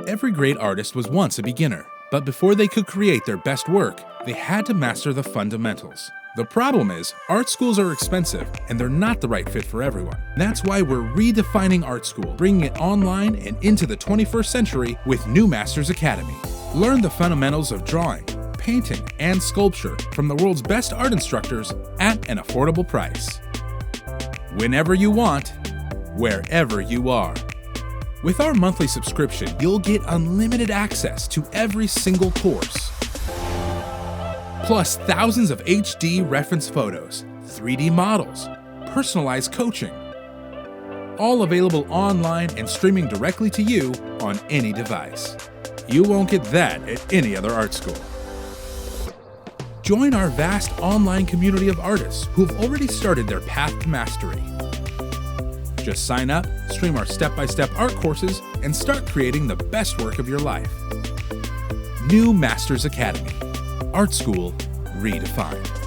Every great artist was once a beginner, but before they could create their best work, they had to master the fundamentals. The problem is, art schools are expensive and they're not the right fit for everyone. That's why we're redefining art school, bringing it online and into the 21st century with New Masters Academy. Learn the fundamentals of drawing, painting, and sculpture from the world's best art instructors at an affordable price. Whenever you want, wherever you are. With our monthly subscription, you'll get unlimited access to every single course. Plus thousands of HD reference photos, 3D models, personalized coaching. All available online and streaming directly to you on any device. You won't get that at any other art school. Join our vast online community of artists who've already started their path to mastery. Just sign up, stream our step-by-step art courses, and start creating the best work of your life. New Masters Academy. Art School Redefined.